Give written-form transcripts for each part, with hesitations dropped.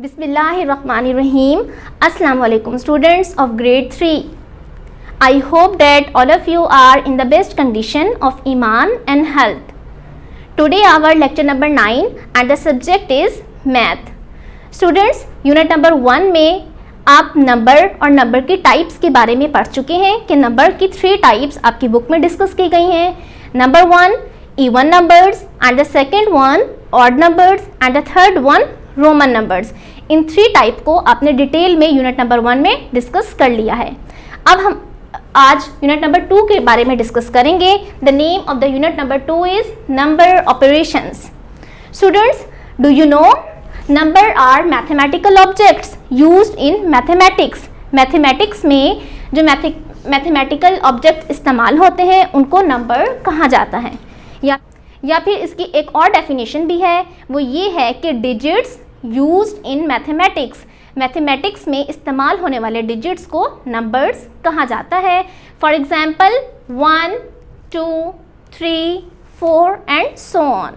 Bismillahirrahmanirrahim. Assalamu alaikum students of grade 3. I hope that all of you are in the best condition of Iman and health. Today our lecture number 9 and the subject is math. Students, unit number 1 में आप number और number की types के बारे में पढ़ चुके हैं कि नंबर की 3 टाइप्स आपकी बुक में डिस्कस की गई हैं. Number 1 even numbers and the second one odd numbers and the third one roman numbers. In 3 type को आपने डिटेल में यूनिट नंबर 1 में डिस्कस कर लिया है. अब हम आज यूनिट नंबर 2 के बारे में डिस्कस करेंगे. The name of the unit number 2 is number operations. Students, do you know number are mathematical objects used in mathematics. Mathematics में जो मैथमेटिकल ऑब्जेक्ट इस्तेमाल होते हैं उनको नंबर कहा जाता है. या फिर इसकी एक और डेफिनेशन भी है, वो ये है कि digits used in mathematics. Mathematics में इस्तेमाल होने वाले डिजिट्स को नंबर्स कहा जाता है. For example 1, 2, 3, 4 and so on.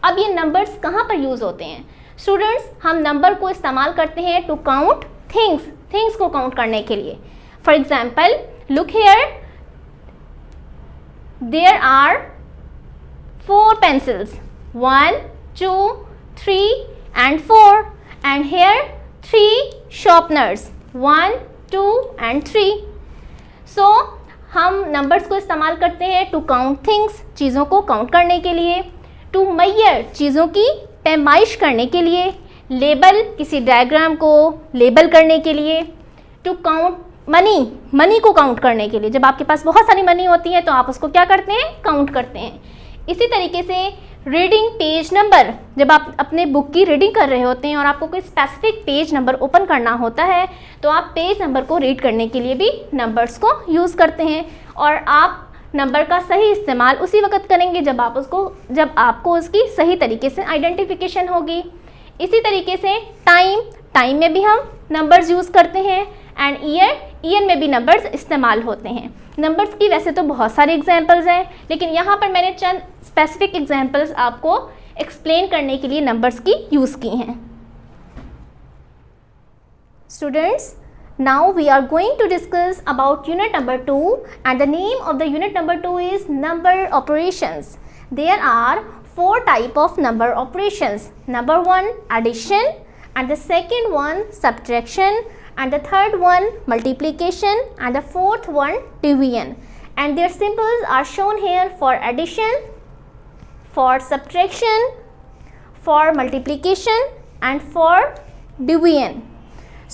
अब ये नंबर्स कहाँ पर यूज़ होते हैं? स्टूडेंट्स, हम नंबर को इस्तेमाल करते हैं टू काउंट थिंग्स को काउंट करने के लिए. For example look here, there are 4 pencils, 1, 2, 3 and 4, and here 3 sharpeners, 1, 2 and 3. So हम नंबर्स को इस्तेमाल करते हैं टू काउंट थिंग्स, चीज़ों को काउंट करने के लिए, टू मेजर चीज़ों की पैमाइश करने के लिए, लेबल किसी डायग्राम को लेबल करने के लिए, टू काउंट मनी को काउंट करने के लिए. जब आपके पास बहुत सारी मनी होती है तो आप उसको क्या करते हैं? काउंट करते हैं. इसी तरीके से रीडिंग पेज नंबर, जब आप अपने बुक की रीडिंग कर रहे होते हैं और आपको कोई स्पेसिफिक पेज नंबर ओपन करना होता है तो आप पेज नंबर को रीड करने के लिए भी नंबर्स को यूज़ करते हैं. और आप नंबर का सही इस्तेमाल उसी वक्त करेंगे जब आपको उसकी सही तरीके से आइडेंटिफिकेशन होगी. इसी तरीके से टाइम में भी हम नंबर्स यूज़ करते हैं. एंड ईयर में भी नंबर्स इस्तेमाल होते हैं. नंबर्स की वैसे तो बहुत सारे एग्जांपल्स हैं, लेकिन यहाँ पर मैंने चंद स्पेसिफिक एग्जांपल्स आपको एक्सप्लेन करने के लिए नंबर्स की यूज़ की हैं. Students, now we are going to discuss about unit number 2 and the name of the unit number 2 is number operations. There are 4 type of number operations. Number 1 addition and the second one subtraction and the third one multiplication and the fourth one division, and their symbols are shown here for addition, for subtraction, for multiplication and for division.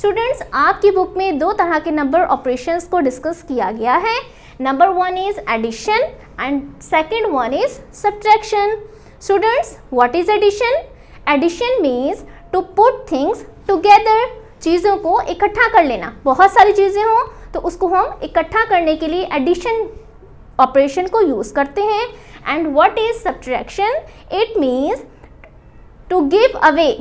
Students, आपकी book में 2 तरह के number operations को discuss किया गया है. Number 1 is addition and second one is subtraction. Students, what is addition? Addition means to put things together, चीज़ों को इकट्ठा कर लेना. बहुत सारी चीज़ें हों तो उसको हम इकट्ठा करने के लिए एडिशन ऑपरेशन को यूज़ करते हैं. And what is subtraction? It means to give away,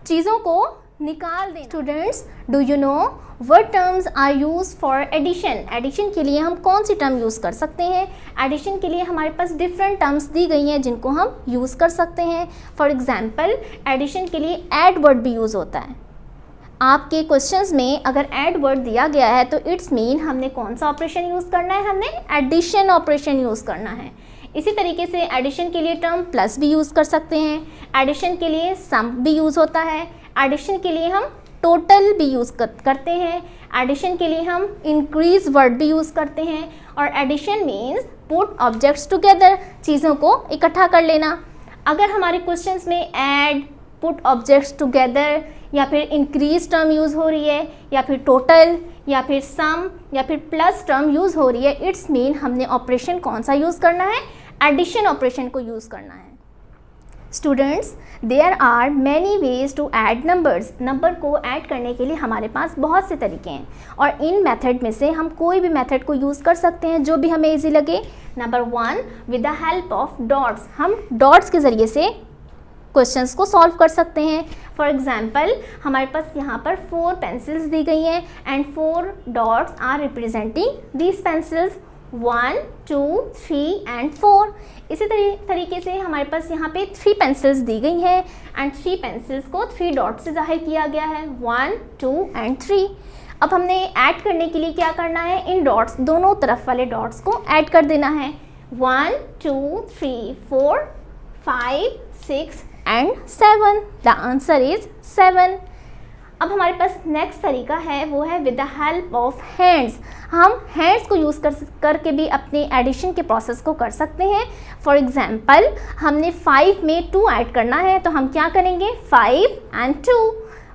चीज़ों को निकाल दें. Students, do you know what terms are use for addition? Addition के लिए हम कौन सी टर्म यूज़ कर सकते हैं? एडिशन के लिए हमारे पास डिफरेंट टर्म्स दी गई हैं जिनको हम यूज़ कर सकते हैं. फॉर एग्जांपल एडिशन के लिए ऐड वर्ड भी यूज़ होता है. आपके क्वेश्चंस में अगर ऐड वर्ड दिया गया है तो इट्स मीन हमने कौन सा ऑपरेशन यूज़ करना है? हमने एडिशन ऑपरेशन यूज़ करना है. इसी तरीके से एडिशन के लिए टर्म प्लस भी यूज़ कर सकते हैं. एडिशन के लिए सम भी यूज़ होता है. एडिशन के लिए हम टोटल भी यूज़ करते हैं. एडिशन के लिए हम इंक्रीज वर्ड भी यूज़ करते हैं. और addition means put objects together, चीज़ों को इकट्ठा कर लेना. अगर हमारे क्वेश्चंस में ऐड, पुट ऑब्जेक्ट्स टुगेदर या फिर इंक्रीज टर्म यूज़ हो रही है या फिर टोटल या फिर सम या फिर प्लस टर्म यूज़ हो रही है, इट्स मीन हमने ऑपरेशन कौन सा यूज़ करना है? एडिशन ऑपरेशन को यूज़ करना है. Students, there are many ways to add numbers. Number को ऐड करने के लिए हमारे पास बहुत से तरीके हैं और इन मेथड में से हम कोई भी मेथड को यूज़ कर सकते हैं जो भी हमें इजी लगे. Number 1 with the help of dots. हम डॉट्स के ज़रिए से क्वेश्चंस को सॉल्व कर सकते हैं. फॉर एग्जाम्पल हमारे पास यहाँ पर 4 पेंसिल्स दी गई हैं and 4 dots are representing these pencils. 1, 2, 3 and 4। इसी तरीके से हमारे पास यहाँ पे 3 पेंसिल्स दी गई हैं एंड 3 पेंसिल्स को 3 डॉट से जाहिर किया गया है, 1, 2 एंड 3। अब हमने ऐड करने के लिए क्या करना है, इन डॉट्स दोनों तरफ वाले डॉट्स को ऐड कर देना है। 1, 2, 3, 4, 5, 6 एंड 7। The answer is 7। अब हमारे पास नेक्स्ट तरीका है, वो है with the help of hands. हम हैंड्स को यूज़ करके भी अपने एडिशन के प्रोसेस को कर सकते हैं। फॉर एग्जांपल हमने 5 में 2 ऐड करना है, तो हम क्या करेंगे, 5 एंड 2,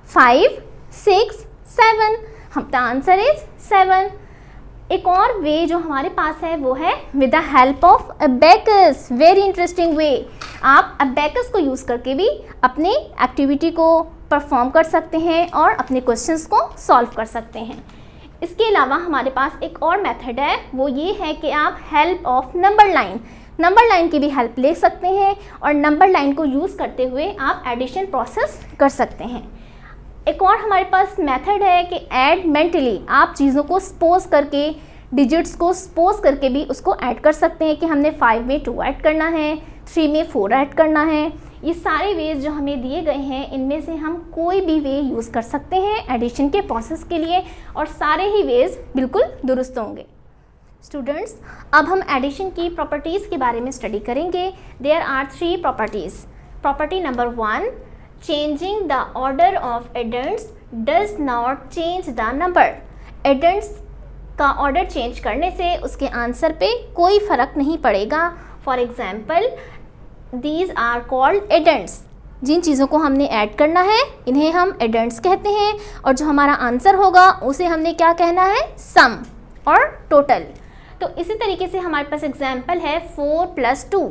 5, 6, 7। हम द आंसर इज 7। एक और वे जो हमारे पास है वो है with the help of abacus. Very interesting way. आप अबेकस को यूज़ करके भी अपनी एक्टिविटी को परफॉर्म कर सकते हैं और अपने क्वेश्चंस को सॉल्व कर सकते हैं। इसके अलावा हमारे पास एक और मेथड है, वो ये है कि आप हेल्प ऑफ नंबर लाइन की भी हेल्प ले सकते हैं और नंबर लाइन को यूज़ करते हुए आप एडिशन प्रोसेस कर सकते हैं। एक और हमारे पास मेथड है कि ऐड मेंटली। आप चीज़ों को सपोज करके, डिजिट्स को सपोज करके भी उसको ऐड कर सकते हैं कि हमने 5 में 2 ऐड करना है, 3 में 4 ऐड करना है। ये सारे वेज जो हमें दिए गए हैं, इनमें से हम कोई भी वे यूज़ कर सकते हैं एडिशन के प्रोसेस के लिए और सारे ही वेज बिल्कुल दुरुस्त होंगे। स्टूडेंट्स, अब हम एडिशन की प्रॉपर्टीज़ के बारे में स्टडी करेंगे। There are 3 properties. Property number 1, changing the order of addends does not change the number. Addends का ऑर्डर चेंज करने से उसके आंसर पे कोई फ़र्क नहीं पड़ेगा। For example, these are called addends. जिन चीज़ों को हमने ऐड करना है इन्हें हम एडेंट्स कहते हैं और जो हमारा आंसर होगा उसे हमने क्या कहना है, सम और टोटल। तो इसी तरीके से हमारे पास एग्जाम्पल है 4 + 2।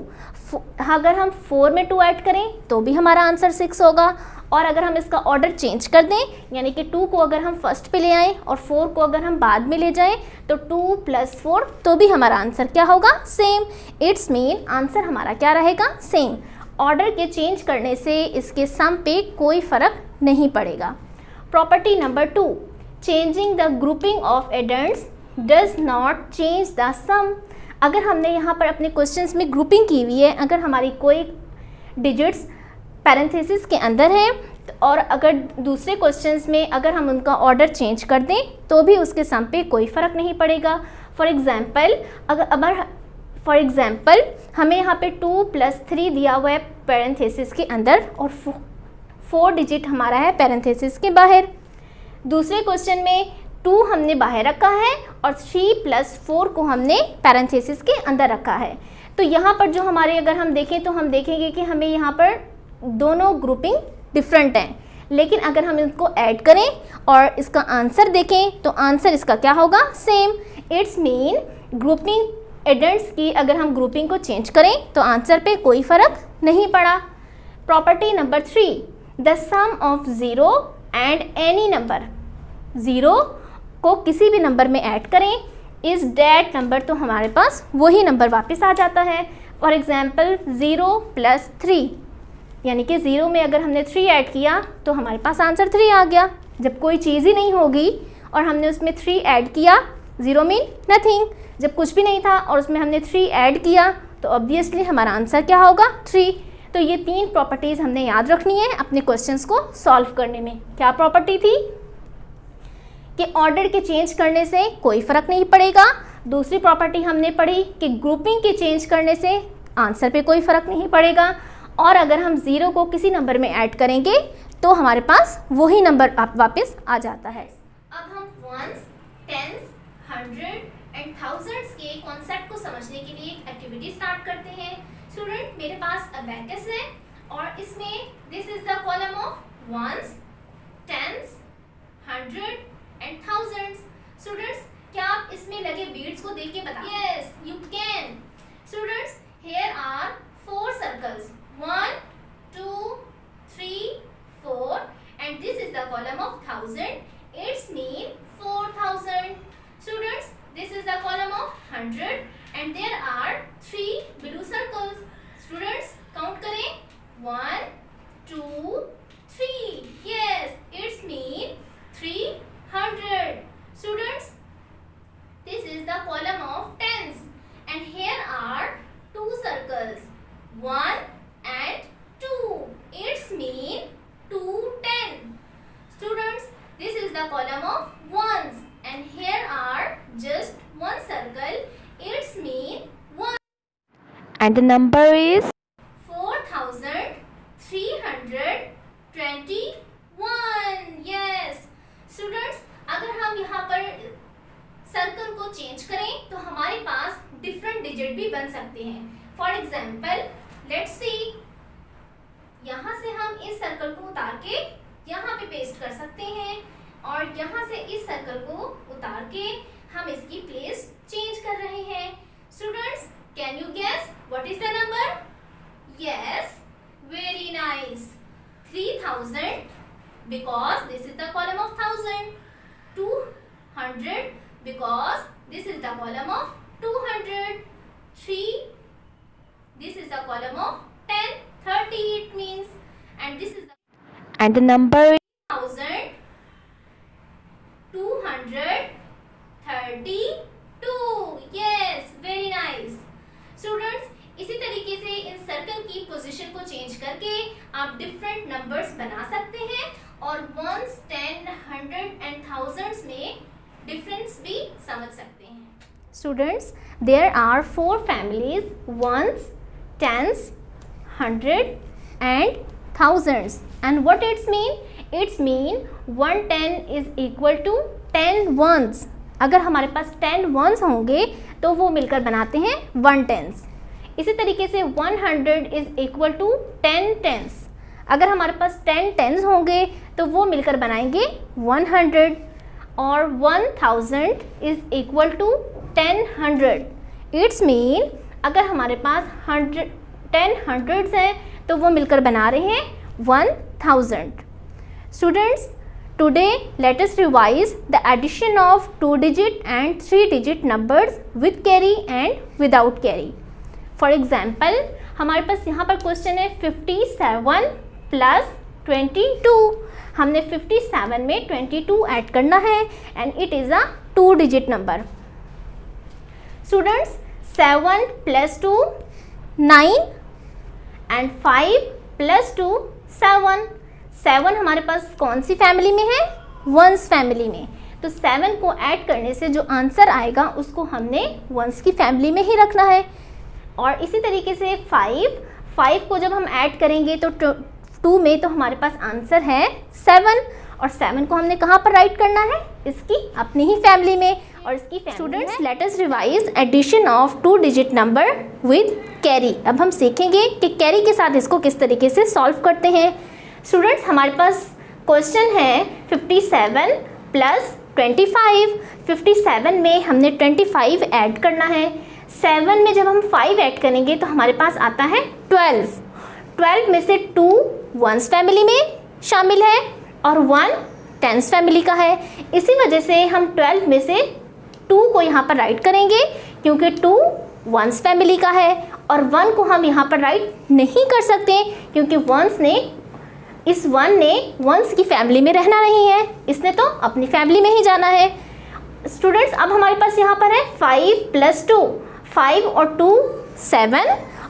अगर हम 4 में 2 ऐड करें तो भी हमारा आंसर 6 होगा और अगर हम इसका ऑर्डर चेंज कर दें, यानी कि 2 को अगर हम फर्स्ट पे ले आएँ और 4 को अगर हम बाद में ले जाएं, तो 2 + 4 तो भी हमारा आंसर क्या होगा, सेम। इट्स मीन आंसर हमारा क्या रहेगा, सेम। ऑर्डर के चेंज करने से इसके सम पे कोई फ़र्क नहीं पड़ेगा। Property number 2, changing the grouping of addends does not change the sum. अगर हमने यहाँ पर अपने क्वेश्चंस में ग्रुपिंग की हुई है, अगर हमारी कोई डिजिट्स पैरेंथेसिस के अंदर है और अगर दूसरे क्वेश्चंस में अगर हम उनका ऑर्डर चेंज कर दें तो भी उसके सम पे कोई फ़र्क नहीं पड़ेगा। फॉर एग्ज़ाम्पल हमें यहाँ पे 2 + 3 दिया हुआ है पैरेंथेसिस के अंदर और 4 डिजिट हमारा है पैरेंथेसिस के बाहर। दूसरे क्वेश्चन में 2 हमने बाहर रखा है और 3 + 4 को हमने पैरेंथेसिस के अंदर रखा है। तो यहाँ पर जो हमारे अगर हम देखें तो हम देखेंगे कि हमें यहाँ पर दोनों ग्रुपिंग डिफरेंट हैं, लेकिन अगर हम इसको ऐड करें और इसका आंसर देखें तो आंसर इसका क्या होगा, same. It's mean grouping addends की अगर हम ग्रुपिंग को चेंज करें तो आंसर पे कोई फ़र्क नहीं पड़ा। Property number 3, the sum of 0 and any number. 0 को किसी भी नंबर में ऐड करें, इज डैट नंबर, तो हमारे पास वही नंबर वापस आ जाता है। फॉर एग्जाम्पल 0 + 3, यानी कि 0 में अगर हमने 3 ऐड किया तो हमारे पास आंसर 3 आ गया। जब कोई चीज़ ही नहीं होगी और हमने उसमें 3 ऐड किया, 0 मीन नथिंग। जब कुछ भी नहीं था और उसमें हमने 3 ऐड किया तो ऑब्वियसली हमारा आंसर क्या होगा, 3। तो ये 3 प्रॉपर्टीज़ हमने याद रखनी है अपने क्वेश्चंस को सॉल्व करने में। क्या प्रॉपर्टी थी कि ऑर्डर के चेंज करने से कोई फ़र्क नहीं पड़ेगा। दूसरी प्रॉपर्टी हमने पढ़ी कि ग्रुपिंग के चेंज करने से आंसर पे कोई फ़र्क नहीं पड़ेगा और अगर हम 0 को किसी नंबर में ऐड करेंगे तो हमारे पास वही नंबर वापस आ जाता है। अब हम वंस, टेंस, 100 एंड थाउजेंड्स के कॉन्सेप्ट को समझने के लिए एक एक्टिविटी स्टार्ट करते हैं। स्टूडेंट, मेरे पास अबैकस है और इसमें this is the column of ones, tens, 100 and thousands. Students, क्या आप इसमें लगे बीट्स को देख के बता? Yes, you can. Students, here are 4 circles, 1, 2, 3, 4 and this is the column of 1000. It's mean 4000. Students, this is the column of 100 and there are 3 blue circles. Students, count करें, 1, 2, 3. Yes, it's mean 300. Students, this is the column of tens, and here are two circles, 1 and 2. It's mean 210. Students, this is the column of ones, and here are just one circle. It's mean 1. And the number is 4321. Yes. Students, अगर हम यहाँ पर circle को change करें तो हमारे पास different digit भी बन सकते हैं. फॉर एग्जाम्पल, लेट्स सी, यहाँ से हम इस सर्कल को उतार के यहाँ पे पेस्ट कर सकते हैं, और यहाँ से इस सर्कल को उतार के हम इसकी प्लेस चेंज कर रहे हैं. Students, can you guess what is the number? Yes, very nice. 3000 because this is the column of 1000. 200 because this is the column of 200. 3, this is the column of 10. 30 it means, and this is the and the number is 1232. Yes, very nice. Students, इसी तरीके से इन circle की position को change करके आप different numbers बना सकते हैं, और वंस, 10, 100 एंड थाउजेंड्स में डिफरेंस भी समझ सकते हैं. Students, there are 4 families, ones, tens, 100 and thousands. And what it's mean? It's mean 110 is equal to 10 ones. अगर हमारे पास 10 ones होंगे तो वो मिलकर बनाते हैं 1 tens. इसी तरीके से 100 is equal to 10 tens. अगर हमारे पास 10 tens होंगे तो वो मिलकर बनाएंगे 100. और 1000 is equal to 10 100. It's mean अगर हमारे पास 10 hundreds हैं तो वो मिलकर बना रहे हैं 1000. Students, today let us revise the addition of 2-digit and 3-digit numbers with carry and without carry. For example, हमारे पास यहाँ पर क्वेश्चन है 57 प्लस 22. हमने 57 में 22 ऐड करना है, and it is a 2-digit number. Students, 7 plus 2 9, and 5 plus 2 7. 7 हमारे पास कौन सी फैमिली में है? वंस फैमिली में. तो 7 को ऐड करने से जो आंसर आएगा उसको हमने वंस की फैमिली में ही रखना है. और इसी तरीके से 5 को जब हम ऐड करेंगे तो 2 में तो हमारे पास आंसर है 7, और 7 को हमने कहाँ पर राइट करना है? इसकी अपनी ही फैमिली में, और इसकी students, let us revise addition of 2-digit number with carry. अब हम सीखेंगे कि कैरी के साथ इसको किस तरीके से सॉल्व करते हैं. स्टूडेंट्स, हमारे पास क्वेश्चन है 57 प्लस 25. 57 में हमने 25 ऐड करना है. 7 में जब हम 5 ऐड करेंगे तो हमारे पास आता है 12. 12 में से 2 वंस फैमिली में शामिल है और 1 टेंस फैमिली का है. इसी वजह से हम 12 में से 2 को यहाँ पर राइट करेंगे, क्योंकि 2 वंस फैमिली का है, और 1 को हम यहाँ पर राइट नहीं कर सकते क्योंकि इस 1 ने वंस की फैमिली में रहना नहीं है, इसने तो अपनी फैमिली में ही जाना है. स्टूडेंट्स, अब हमारे पास यहाँ पर है 5 प्लस 2. 5 और 2 7,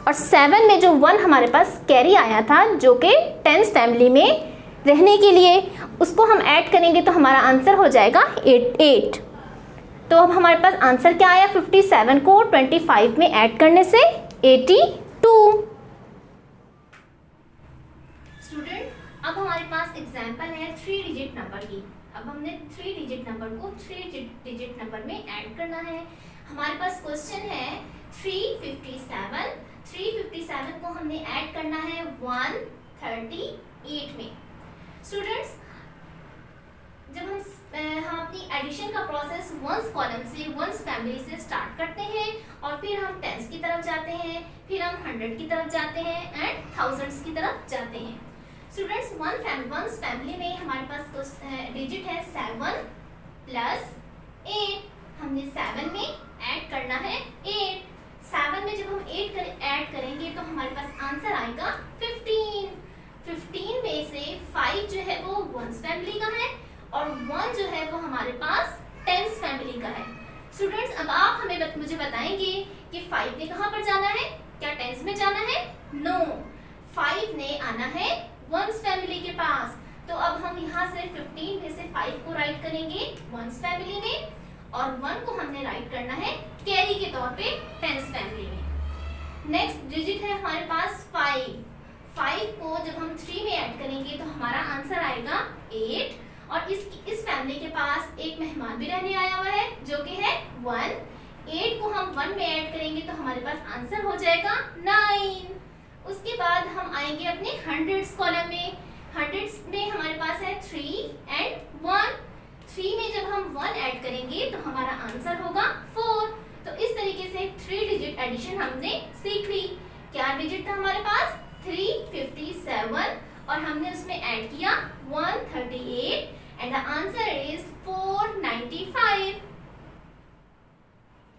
और 7 में जो 1 हमारे पास कैरी आया था जो कि टेंस फैमिली में रहने के लिए, उसको हम ऐड करेंगे तो हमारा आंसर हो जाएगा 8. तो अब हमारे पास आंसर क्या आया? 57 को 25 में ऐड करने से 82. स्टूडेंट, अब हमारे पास एग्जाम्पल है 3-digit नंबर की. अब हमने 3-digit नंबर को 3-digit नंबर में ऐड करना है. हमारे पास क्वेश्चन है 357 को हमने ऐड करना है 138 में. स्टूडेंट्स, जब हम अपनी एडिशन का प्रोसेस वंस कॉलम से, वंस फैमिली से स्टार्ट करते हैं, और फिर हम टेंस की तरफ जाते हैं, फिर हम 100 की तरफ जाते हैं, एंड थाउजेंड्स की तरफ जाते हैं. स्टूडेंट्स, वंस फैमिली में हमारे पास डिजिट है 7 प्लस 8. हमने 7 में ऐड करना है 8. 7 में जब हम 8 ऐड करेंगे तो हमारे पास आंसर आएगा 15. 15 में से 5 जो है वो वंस फैमिली का है, और 1 जो है वो हमारे पास टेंस फैमिली का है. स्टूडेंट्स अब आप मुझे बताएंगे कि 5 ने कहाँ पर जाना है? क्या टेंस में जाना है? नो, 5 ने आना है वंस फैमिली के पास। तो अब हम यहाँ से 15 में से 5 को राइट करेंगे वंस फैमिली में और 1 को हमने राइट करना है कैरी के तौर पे टेंस फैमिली में। नेक्स्ट डिजिट है हमारे पास 5। 5 को जब हम 3 में ऐड करेंगे तो हमारा आंसर आएगा 8 और इस फैमिली के पास एक मेहमान भी रहने आया हुआ है जो कि है 1। 8 को हम 1 में ऐड करेंगे तो हमारे पास आंसर हो जाएगा 9। उसके बाद हम आएंगे अपने हंड्रेड्स कॉलम में। हंड्रेड्स में हमारे पास है 3 एंड 1। 3 में जब हम 1 ऐड करेंगे तो हमारा आंसर होगा 4। तो इस तरीके से 3 डिजिट एडिशन हमने सीख ली। क्या डिजिट था हमारे पास? 357 और हमने उसमें ऐड किया 138 and the answer is 495।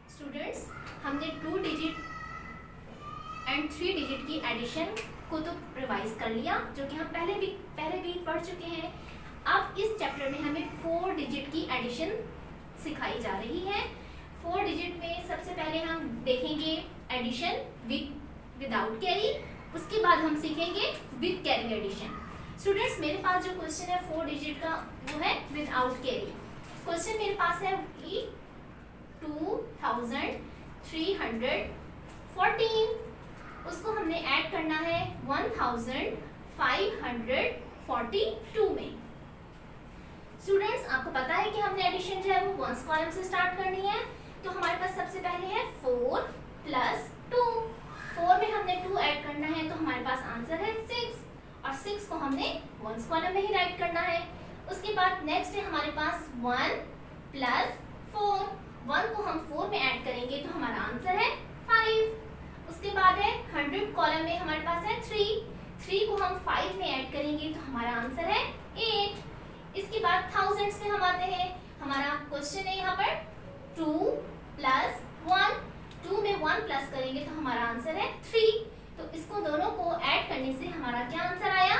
Students हमने 2 डिजिट एंड 3 डिजिट की एडिशन को तो रिवाइज कर लिया जो कि हम पहले भी पढ़ चुके हैं। अब इस चैप्टर में हमें 4 डिजिट की एडिशन सिखाई जा रही है। 4 डिजिट में सबसे पहले हम देखेंगे एडिशन विदाउट कैरी, उसके बाद हम सीखेंगे विद कैरी एडिशन। स्टूडेंट्स मेरे पास जो क्वेश्चन है 4 डिजिट का वो है विदाउट कैरी। क्वेश्चन मेरे पास है 2314, उसको हमने ऐड करना है 1542 में। स्टूडेंट्स आपको पता है कि हमने एडिशन जो है वो वंस कॉलम से स्टार्ट करनी है। तो हमारे पास सबसे पहले है 4 + 2। 4 में हमने 2 ऐड करना है तो हमारे पास आंसर है 6 और 6 को हमने वंस कॉलम में ही राइट करना है। उसके बाद नेक्स्ट है हमारे पास 1 + 4। 1 को हम 4 में ऐड करेंगे तो हमारा आंसर है 5। उसके बाद है 100 कॉलम में हमारे पास है 3 को हम 5 में ऐड करेंगे तो हमारा आंसर है 8। इसके बाद थाउजेंड्स में हम आते हैं। हमारा क्वेश्चन है यहाँ पर 2 + 1। 2 में 1 प्लस करेंगे तो हमारा आंसर है 3। तो इसको दोनों को ऐड करने से हमारा क्या आंसर आया?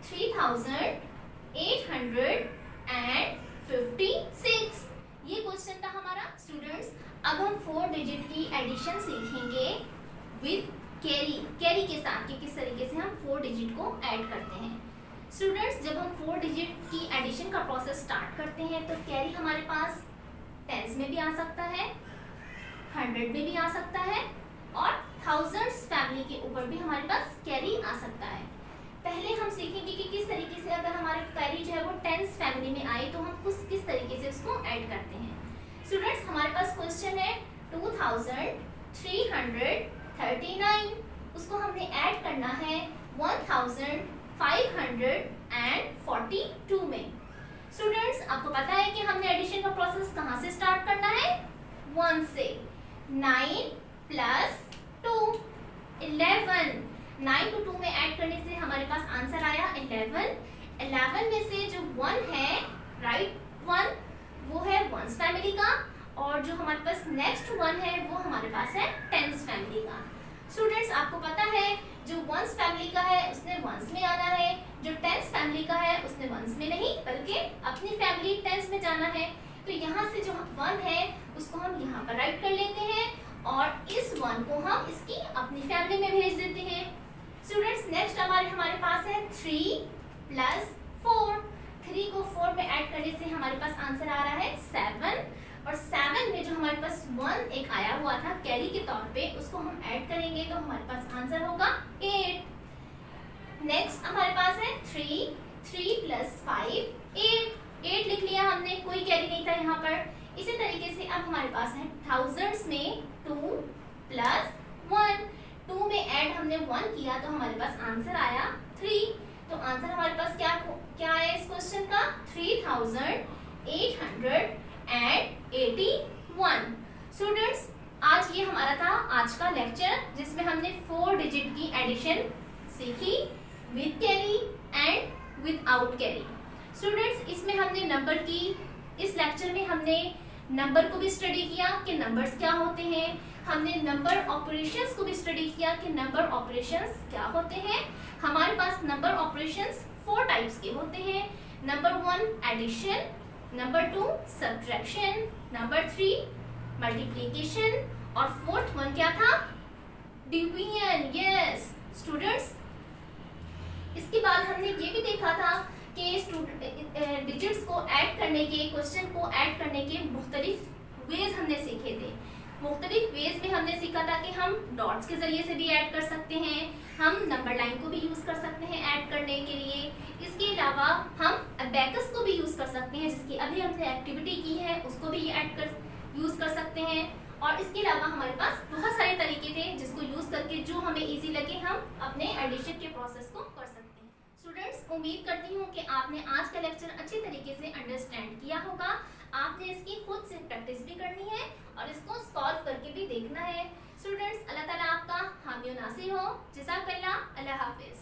3856। ये क्वेश्चन था हमारा। स्टूडेंट्स अब हम 4 डिजिट की एडिशन सीखेंगे विद कैरी के साथ कि किस तरीके से हम 4 डिजिट को ऐड करते हैं। स्टूडेंट्स जब हम 4 डिजिट की एडिशन का प्रोसेस स्टार्ट करते हैं तो कैरी हमारे पास टेंस में भी आ सकता है, 100 में भी आ सकता है और थाउजेंड्स फैमिली के ऊपर भी हमारे पास कैरी आ सकता है। पहले हम सीखेंगे कि किस तरीके से अगर हमारे कैरी जो है वो टेंस फैमिली में आए तो हम किस तरीके से उसको ऐड करते हैं। स्टूडेंट्स हमारे पास क्वेश्चन है 2339, उसको हमने ऐड करना है 1542 में। स्टूडेंट्स आपको पता है कि हमने एडिशन का प्रोसेस कहाँ से स्टार्ट करना है? 1 से। 9 + 2 11। 9 को 2 में ऐड करने से हमारे पास आंसर आया 11। 11 में से जो 1 है राइट 1 वो है वंस फैमिली का और जो हमारे पास नेक्स्ट 1 है वो हमारे पास है टेंस फैमिली का। स्टूडेंट्स आपको पता है जो वंस फैमिली का है उसने वंस में आना है, जो टेंस फैमिली का है उसने वंस में नहीं बल्कि अपनी फैमिली टेंस में जाना है। तो यहाँ से जो 1 है उसको हम यहाँ पर राइट कर लेते हैं और इस 1 को हम इसकी अपनी फैमिली में भेज देते हैं। स्टूडेंट्स नेक्स्ट हमारे पास है 3 + 4। 3 को 4 में ऐड करने से हमारे पास आंसर आ रहा है 7 और 7 में जो हमारे पास 1 एक आया हुआ था कैरी के तौर पे उसको हम ऐड करेंगे तो हमारे पास आंसर होगा 8। नेक्स्ट हमारे पास है 3 + 5 8 लिख लिया हमने, कोई कैरी नहीं था यहाँ पर। इसी तरीके से अब हमारे पास है थाउजेंड्स में 2 + 1। 2 में ऐड हमने 1 किया तो हमारे पास आंसर आया 3। तो आंसर हमारे पास क्या आया इस क्वेश्चन का? 3881। स्टूडेंट्स आज ये हमारा था आज का लेक्चर जिसमें हमने 4 डिजिट की एडिशन सीखी with carry and without carry. Students इसमें हमने नंबर की इस लेक्चर में हमने नंबर को भी स्टडी किया कि नंबर्स क्या होते हैं। हमने नंबर ऑपरेशंस को भी स्टडी किया कि नंबर ऑपरेशंस क्या होते हैं। हमारे पास नंबर ऑपरेशंस 4 टाइप्स के होते हैं। Number 1 addition, number 2 subtraction, number 3 multiplication, और फोर्थ वन क्या था? डिवीजन। यस स्टूडेंट्स, इसके बाद हमने ये भी देखा था कि डिजिट्स को ऐड करने के, क्वेश्चन को ऐड करने के मुख्तलिफ वेज हमने सीखे थे। मुख्तलिफ वेज में हमने सीखा था कि हम डॉट्स के जरिए से भी ऐड कर सकते हैं, हम नंबर लाइन को भी यूज़ कर सकते हैं ऐड करने के लिए। इसके अलावा हम अबैकस को भी यूज़ कर सकते हैं, जिसकी अभी हमने एक्टिविटी की है, उसको भी ऐड कर यूज़ कर सकते हैं। और इसके अलावा हमारे पास बहुत सारे तरीके थे जिसको यूज़ करके जो हमें ईजी लगे हम अपने एडिशन के प्रोसेस को कर सकते हैं। स्टूडेंट्स, उम्मीद करती हूँ कि आपने आज का लेक्चर अच्छी तरीके से अंडरस्टैंड किया होगा। आपने इसकी खुद से प्रैक्टिस भी करनी है और इसको सॉल्व करके भी देखना है। स्टूडेंट्स, अल्लाह ताला आपका हामी और नासिर हो। जज़ाकल्लाह। अल्लाह हाफिज़।